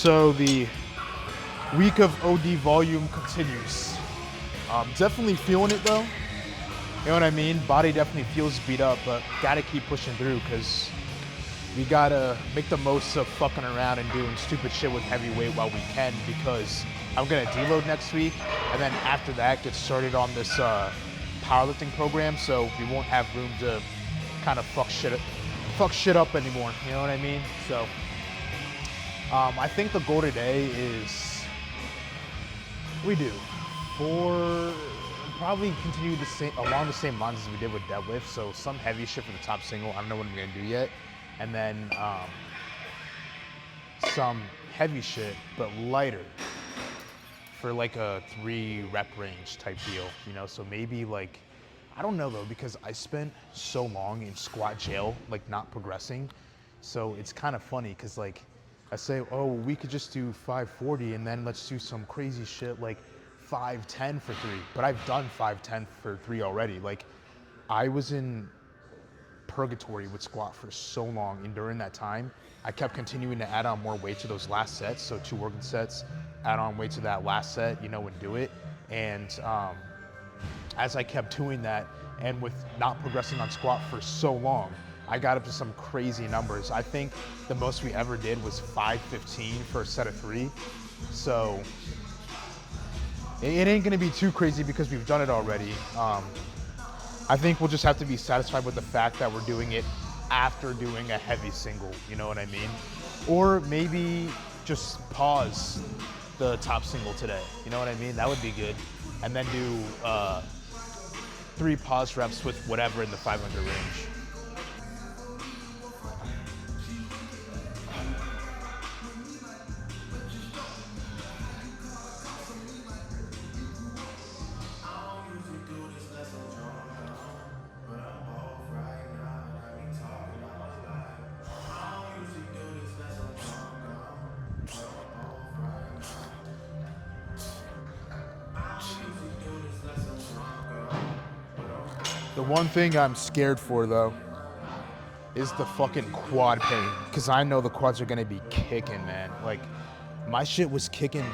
So the week of OD volume continues. Definitely feeling it though. You know what I mean? Body definitely feels beat up, but gotta keep pushing through because we gotta make the most of fucking around and doing stupid shit with heavyweight while we can, because I'm gonna deload next week, and then after that get started on this powerlifting program, so we won't have room to kind of fuck shit up anymore. You know what I mean? So I think the goal today is probably continue along the same lines as we did with deadlift. So some heavy shit for the top single. I don't know what I'm gonna do yet. And then some heavy shit, but lighter for like a 3 rep range type deal, you know? So maybe like, I don't know though, because I spent so long in squat jail, like not progressing. So it's kind of funny because like I say, oh, we could just do 540 and then let's do some crazy shit like 510 for 3. But I've done 510 for 3 already. Like I was in purgatory with squat for so long, and during that time I kept continuing to add on more weight to those last sets, so 2 working sets, add on weight to that last set, you know, and do it. And as I kept doing that, and with not progressing on squat for so long, I got up to some crazy numbers. I think the most we ever did was 515 for a set of 3. So it ain't gonna be too crazy because we've done it already. I think we'll just have to be satisfied with the fact that we're doing it after doing a heavy single, you know what I mean? Or maybe just pause the top single today, you know what I mean? That would be good. And then do 3 pause reps with whatever in the 500 range. The one thing I'm scared for though is the fucking quad pain, because I know the quads are gonna be kicking, man. Like my shit was kicking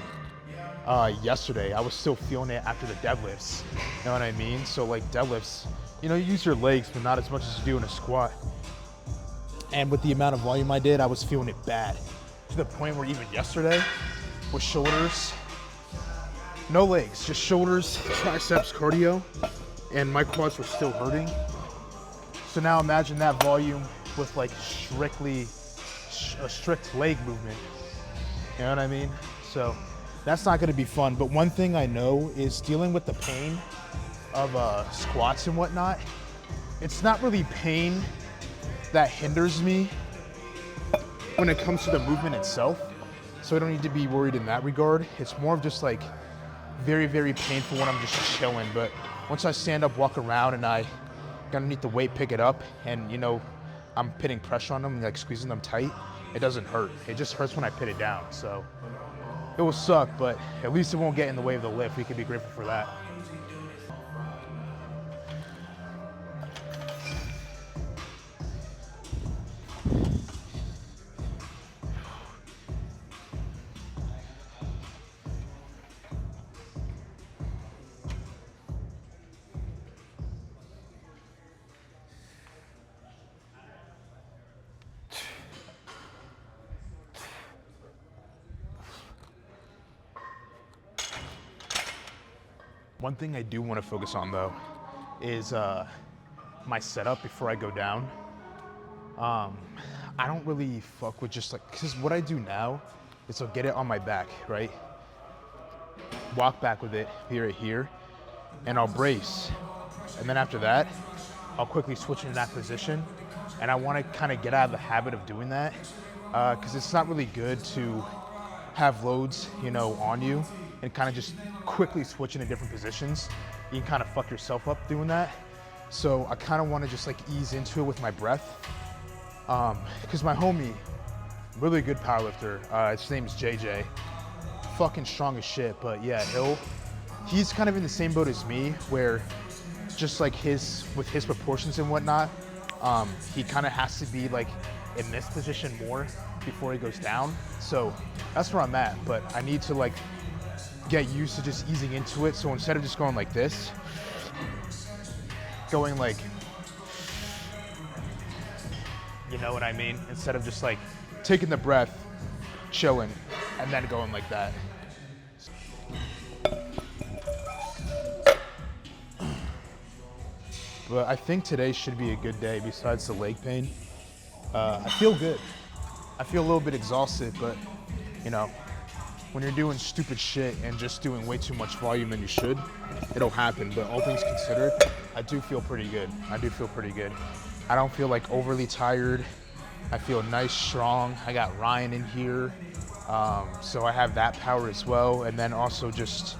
yesterday. I was still feeling it after the deadlifts. You know what I mean? So like deadlifts, you know, you use your legs, but not as much as you do in a squat. And with the amount of volume I did, I was feeling it bad, to the point where even yesterday with shoulders, no legs, just shoulders, triceps, cardio, and my quads were still hurting. So now imagine that volume with like a strict leg movement. You know what I mean? So that's not gonna be fun. But one thing I know is dealing with the pain of squats and whatnot, it's not really pain that hinders me when it comes to the movement itself. So I don't need to be worried in that regard. It's more of just like very, very painful when I'm just chilling. But once I stand up, walk around, and I underneath the weight, pick it up, and you know, I'm putting pressure on them, like squeezing them tight, it doesn't hurt. It just hurts when I put it down. So it will suck, but at least it won't get in the way of the lift. We can be grateful for that. One thing I do want to focus on though is my setup before I go down. I don't really fuck with just like, because what I do now is I'll get it on my back, right? Walk back with it here, and I'll brace. And then after that, I'll quickly switch into that position. And I want to kind of get out of the habit of doing that because it's not really good to have loads, you know, on you and kind of just quickly switch into different positions. You can kind of fuck yourself up doing that. So I kind of want to just like ease into it with my breath. Because my homie, really good powerlifter, his name's JJ, fucking strong as shit, but yeah, he's kind of in the same boat as me where just like with his proportions and whatnot, he kind of has to be like in this position more before he goes down. So That's where I'm at, but I need to like get used to just easing into it. So instead of just going like this, going like, you know what I mean? Instead of just like taking the breath, chilling, and then going like that. But I think today should be a good day besides the leg pain. I feel good. I feel a little bit exhausted, but you know, when you're doing stupid shit and just doing way too much volume than you should, it'll happen. But all things considered, I do feel pretty good. I do feel pretty good. I don't feel like overly tired. I feel nice, strong. I got Ryan in here, so I have that power as well. And then also just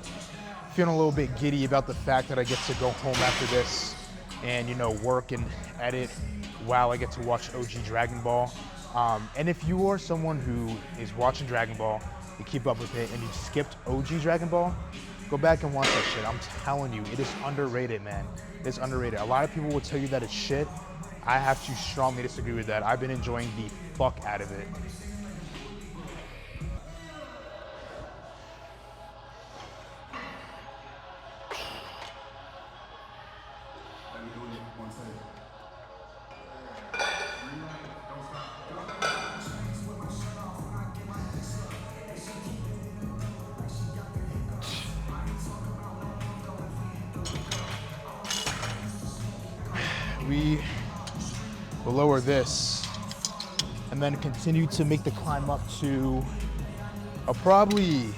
feeling a little bit giddy about the fact that I get to go home after this and, you know, work and edit while I get to watch OG Dragon Ball. And if you are someone who is watching Dragon Ball, you keep up with it, and you skipped OG Dragon Ball, go back and watch that shit. I'm telling you, it is underrated, man. It's underrated. A lot of people will tell you that it's shit. I have to strongly disagree with that. I've been enjoying the fuck out of it. We will lower this and then continue to make the climb up to a probably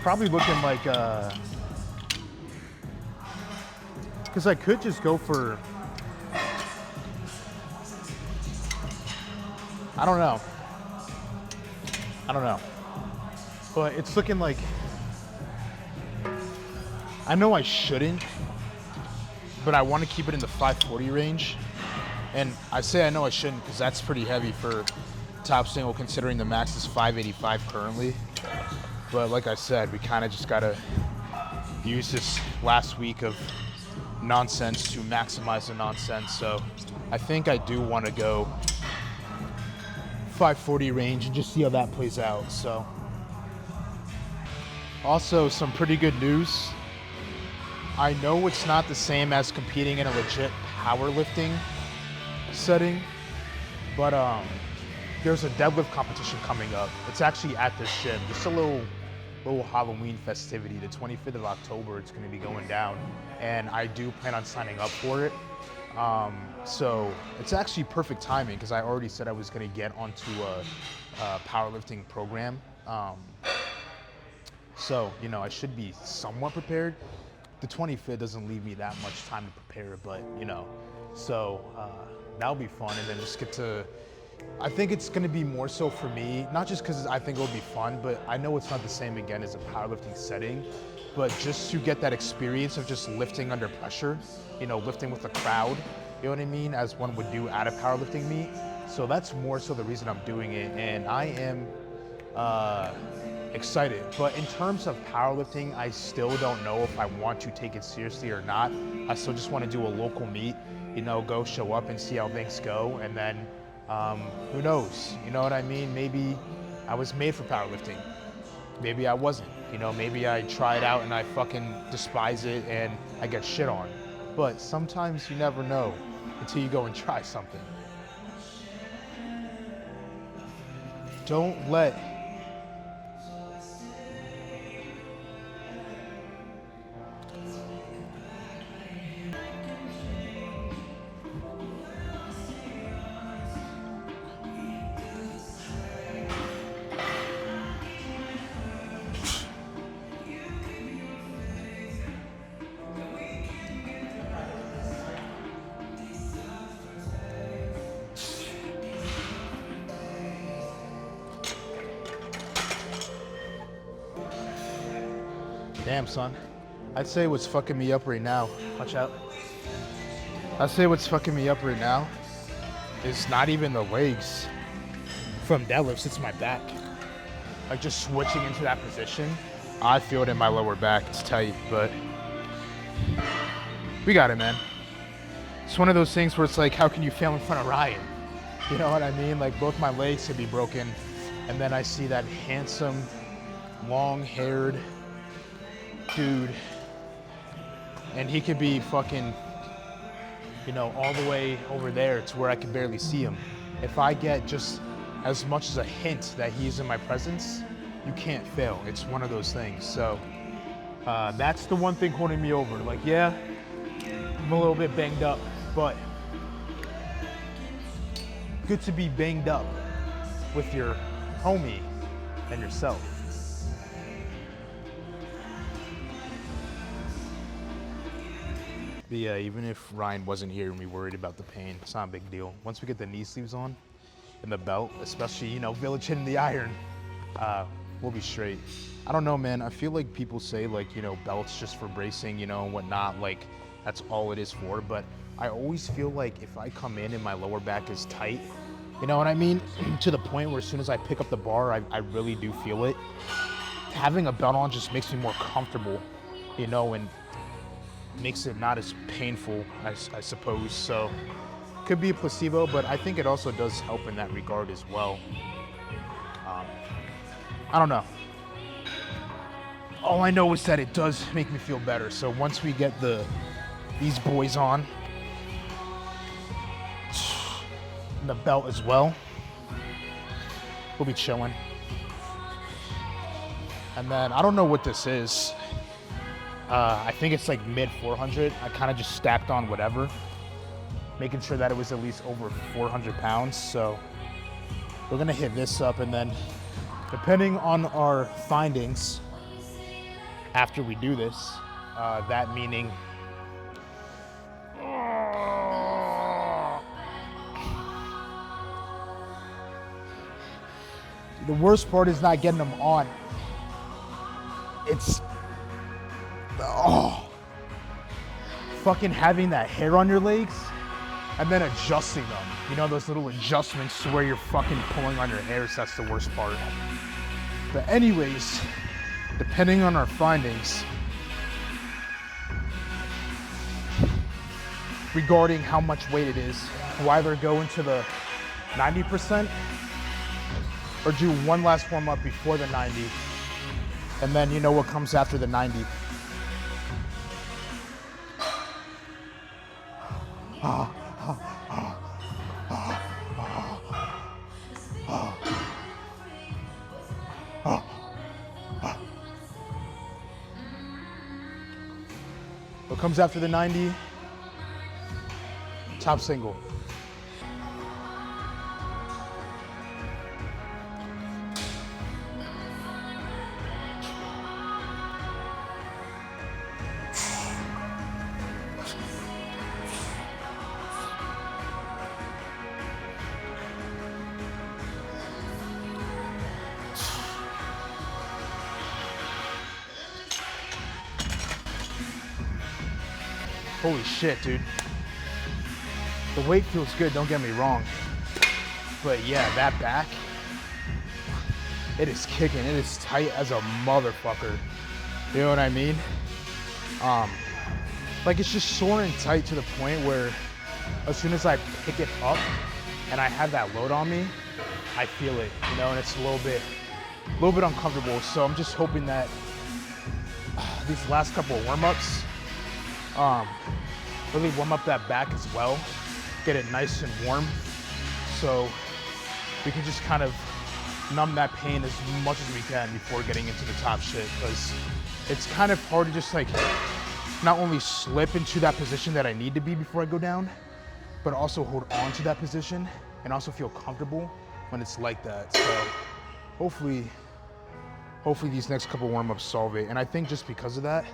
looking like because I could just go for, I don't know, but it's looking like, I know I shouldn't, but I want to keep it in the 540 range. And I say I know I shouldn't because that's pretty heavy for top single considering the max is 585 currently. But like I said, we kind of just got to use this last week of nonsense to maximize the nonsense. So I think I do want to go 540 range and just see how that plays out. So also some pretty good news. I know it's not the same as competing in a legit powerlifting setting, but there's a deadlift competition coming up. It's actually at this gym, just a little Halloween festivity. The 25th of October, it's going to be going down, and I do plan on signing up for it. So it's actually perfect timing because I already said I was going to get onto a powerlifting program. So, you know, I should be somewhat prepared. The 25th doesn't leave me that much time to prepare, but you know, so that'll be fun. And then just get to, I think it's gonna be more so for me, not just because I think it'll be fun, but I know it's not the same again as a powerlifting setting, but just to get that experience of just lifting under pressure, you know, lifting with the crowd, you know what I mean, as one would do at a powerlifting meet. So that's more so the reason I'm doing it, and I am excited. But in terms of powerlifting, I still don't know if I want to take it seriously or not. I still just want to do a local meet, you know, go show up and see how things go, and then who knows, you know what I mean? Maybe I was made for powerlifting. Maybe I wasn't, you know, maybe I try it out and I fucking despise it and I get shit on. But sometimes you never know until you go and try something. Don't let Damn, son. I'd say what's fucking me up right now, watch out. I'd say what's fucking me up right now is not even the legs from deadlifts, it's my back. Like just switching into that position, I feel it in my lower back, it's tight, but we got it, man. It's one of those things where it's like, how can you fail in front of Ryan? You know what I mean? Like both my legs could be broken And then I see that handsome, long-haired dude, and he could be fucking, you know, all the way over there to where I can barely see him. If I get just as much as a hint that he's in my presence, you can't fail. It's one of those things. So that's the one thing holding me over. Like, yeah, I'm a little bit banged up, but good to be banged up with your homie and yourself. But yeah, even if Ryan wasn't here and we worried about the pain, it's not a big deal. Once we get the knee sleeves on and the belt, especially, you know, village hitting the iron, we'll be straight. I don't know, man. I feel like people say, like, you know, belts just for bracing, you know, and whatnot, like that's all it is for. But I always feel like if I come in and my lower back is tight, you know what I mean? To the point where as soon as I pick up the bar, I really do feel it. Having a belt on just makes me more comfortable, you know, and makes it not as painful, I suppose. So could be a placebo, but I think it also does help in that regard as well. I don't know. All I know is that it does make me feel better. So once we get these boys on, and the belt as well, we'll be chilling. And then I don't know what this is. I think it's like mid 400. I kind of just stacked on whatever, making sure that it was at least over 400 pounds. So we're gonna hit this up, and then depending on our findings after we do this, that meaning the worst part is not getting them on. It's fucking having that hair on your legs and then adjusting them. You know, those little adjustments to where you're fucking pulling on your hairs, that's the worst part. But anyways, depending on our findings regarding how much weight it is, we'll either go into the 90% or do one last warm up before the 90. And then you know what comes after the 90. What comes after the 90? Top single. Holy shit, dude. The weight feels good, don't get me wrong. But yeah, that back, it is kicking. It is tight as a motherfucker. You know what I mean? Like it's just sore and tight to the point where as soon as I pick it up and I have that load on me, I feel it, you know, and it's a little bit uncomfortable. So I'm just hoping that these last couple of warm-ups, really warm up that back as well, get it nice and warm, so we can just kind of numb that pain as much as we can before getting into the top shit, because it's kind of hard to just like not only slip into that position that I need to be before I go down, but also hold on to that position and also feel comfortable when it's like that. So hopefully these next couple warm-ups solve it. And I think just because of that,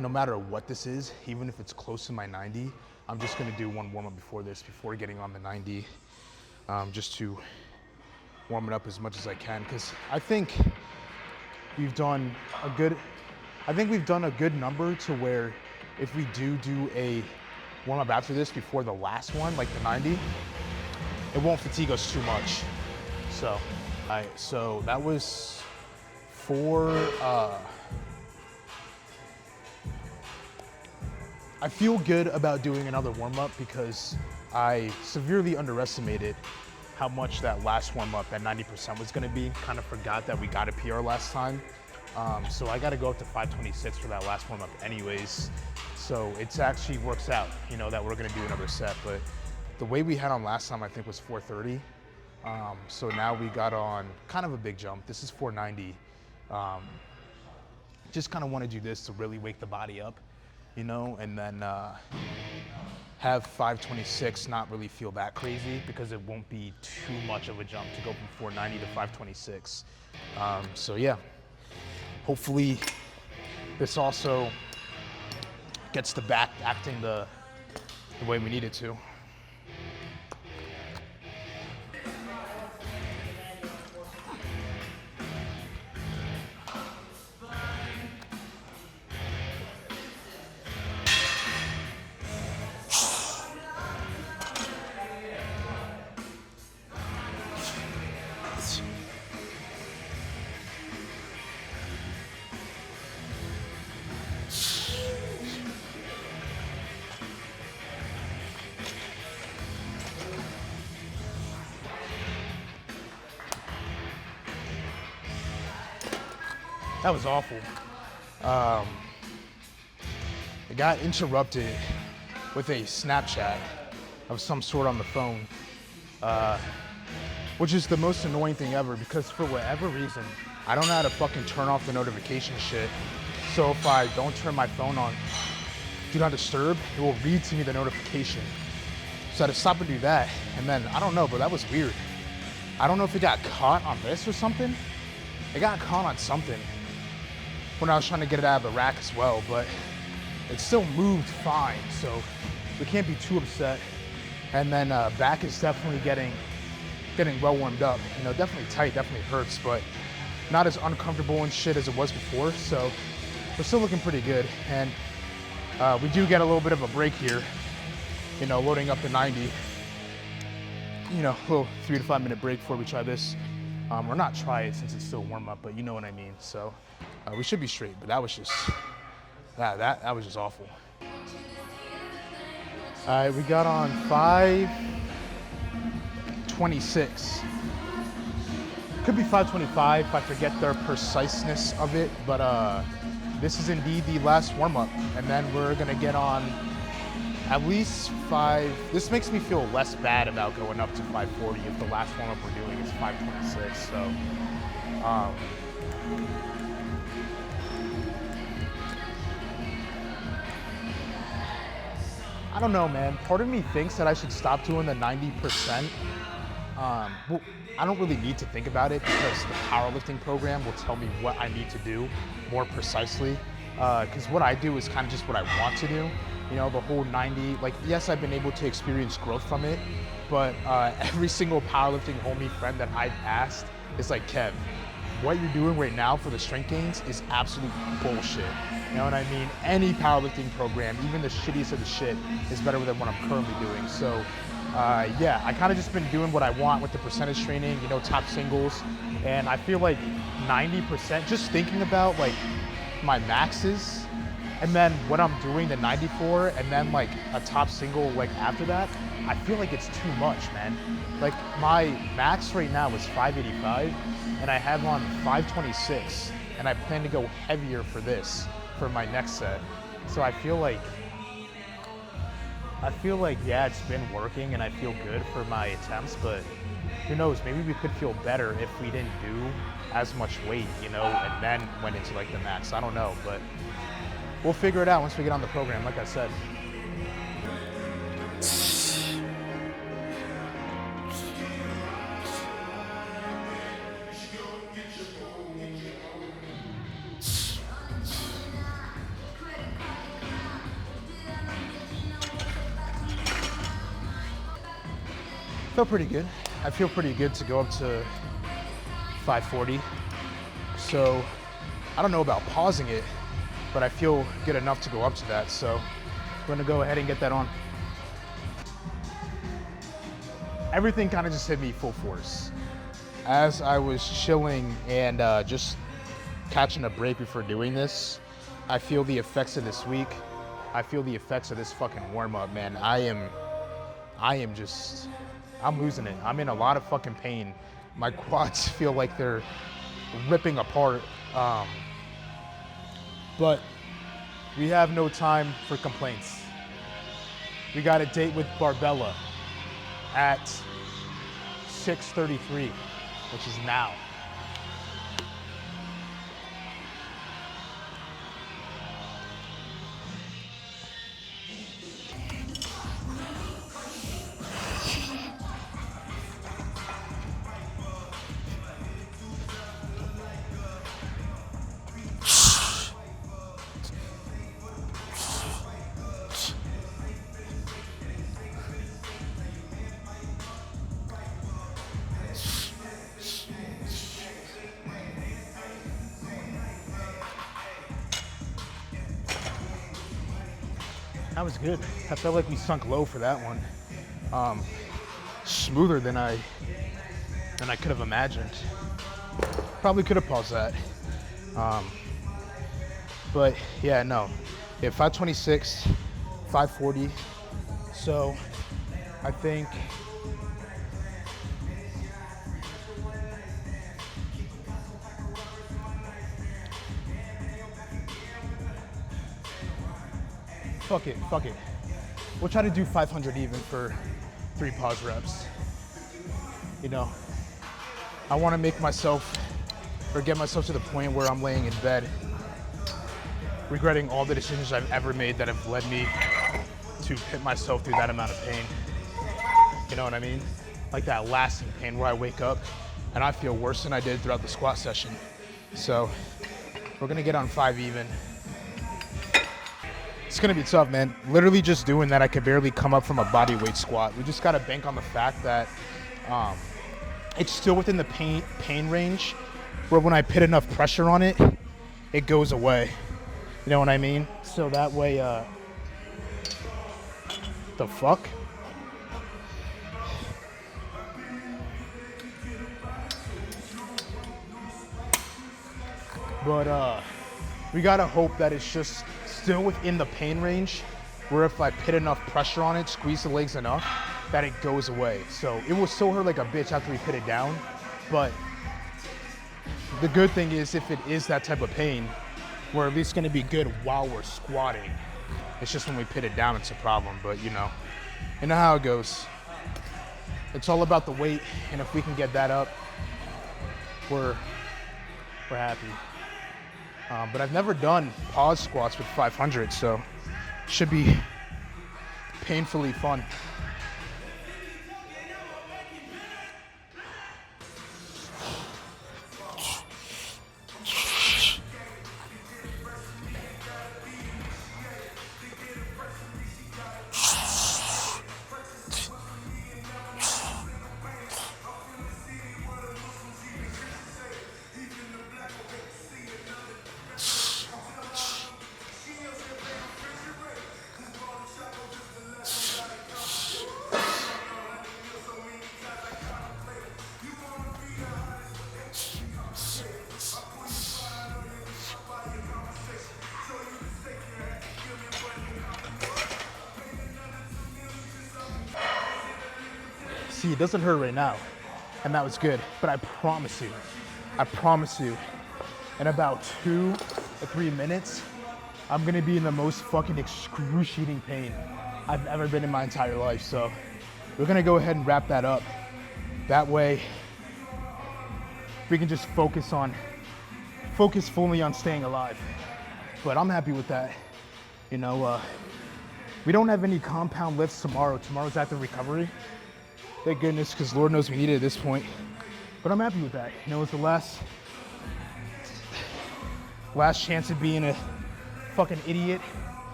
no matter what this is, even if it's close to my 90, I'm just gonna do one warm-up before this, before getting on the 90, just to warm it up as much as I can. Because I think we've done a good number to where if we do a warm-up after this before the last one, like the 90, it won't fatigue us too much. So, so that was 4. I feel good about doing another warm-up because I severely underestimated how much that last warm up at 90% was gonna be. Kind of forgot that we got a PR last time. So I gotta go up to 526 for that last warm up anyways. So it actually works out, you know, that we're gonna do another set. But the way we had on last time, I think was 430. So now we got on kind of a big jump. This is 490. Just kind of want to do this to really wake the body up, you know, and then have 526 not really feel that crazy because it won't be too much of a jump to go from 490 to 526. So yeah, hopefully this also gets the back acting the way we need it to. That was awful. I got interrupted with a Snapchat of some sort on the phone, which is the most annoying thing ever because for whatever reason, I don't know how to fucking turn off the notification shit. So if I don't turn my phone on, do not disturb, it will read to me the notification. So I had to stop and do that. And then, I don't know, but that was weird. I don't know if it got caught on this or something. It got caught on something when I was trying to get it out of the rack as well, but it still moved fine, so we can't be too upset. And then back is definitely getting well warmed up. You know, definitely tight, definitely hurts, but not as uncomfortable and shit as it was before, so we're still looking pretty good. And we do get a little bit of a break here, you know, loading up to 90. You know, a little 3 to 5 minute break before we try this. Or not try it since it's still warm up, but you know what I mean. So we should be straight, but that was just, that was just awful. All right, we got on 526. Could be 525 if I forget the preciseness of it, but this is indeed the last warm up. And then we're gonna get on at least 5. This makes me feel less bad about going up to 540 if the last warm up we're doing is 526. So, I don't know, man. Part of me thinks that I should stop doing the 90%. Well, I don't really need to think about it because the powerlifting program will tell me what I need to do more precisely. Because what I do is kind of just what I want to do. You know, the whole 90, like, yes, I've been able to experience growth from it, but every single powerlifting homie friend that I've asked is like, Kev, what you're doing right now for the strength gains is absolute bullshit. You know what I mean? Any powerlifting program, even the shittiest of the shit, is better than what I'm currently doing. So, yeah, I kind of just been doing what I want with the percentage training, you know, top singles, and I feel like 90%, just thinking about like my maxes, and then what I'm doing, the 94, and then like a top single like after that, I feel like it's too much, man. Like my max right now is 585, and I have on 526, and I plan to go heavier for this, for my next set. So I feel like, yeah, it's been working and I feel good for my attempts, but who knows, maybe we could feel better if we didn't do as much weight, you know, and then went into like the max. I don't know, but we'll figure it out once we get on the program, like I said. Felt pretty good. I feel pretty good to go up to 540. So I don't know about pausing it, but I feel good enough to go up to that. So we're gonna go ahead and get that on. Everything kind of just hit me full force. As I was chilling and just catching a break before doing this, I feel the effects of this week. I feel the effects of this fucking warm up, man. I am just I'm losing it. I'm in a lot of fucking pain. My quads feel like they're ripping apart. But we have no time for complaints. We got a date with Barbella at 6:33, which is now. That was good. I felt like we sunk low for that one. Smoother than I could have imagined. Probably could have paused that. But yeah, no. Yeah, 526, 540. So I think fuck it. We'll try to do 500 even for 3 pause reps. You know, I want to make myself or get myself to the point where I'm laying in bed regretting all the decisions I've ever made that have led me to put myself through that amount of pain. You know what I mean? Like that lasting pain where I wake up and I feel worse than I did throughout the squat session. So we're gonna get on 5 even. It's gonna be tough, man. Literally just doing that, I could barely come up from a body weight squat. We just gotta bank on the fact that it's still within the pain range where when I put enough pressure on it, it goes away. You know what I mean? So that way, the fuck? But we gotta hope that it's just still within the pain range where if I put enough pressure on it, squeeze the legs enough, that it goes away. So it will still hurt like a bitch after we put it down, but the good thing is if it is that type of pain, we're at least gonna be good while we're squatting. It's just when we put it down, it's a problem, but you know how it goes. It's all about the weight, and if we can get that up, we're happy. But I've never done pause squats with 500, so it should be painfully fun. See, it doesn't hurt right now, and that was good, but I promise you, in about 2 to 3 minutes, I'm gonna be in the most fucking excruciating pain I've ever been in my entire life. So we're gonna go ahead and wrap that up. That way, we can just focus fully on staying alive. But I'm happy with that. You know, we don't have any compound lifts tomorrow. Tomorrow's active recovery. Thank goodness, because Lord knows we need it at this point. But I'm happy with that. You know, it's the last chance of being a fucking idiot.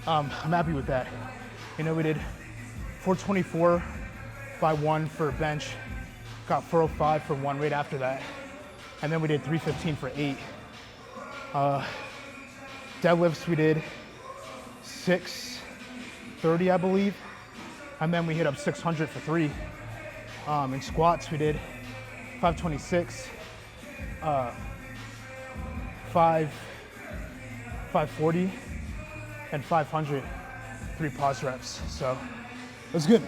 I'm happy with that. You know, we did 424 by 1 for bench, got 405 for 1 right after that, and then we did 315 for 8. Deadlifts we did 630, I believe, and then we hit up 600 for 3. In squats we did 526, 540, and 500, 3 pause reps. So it was good.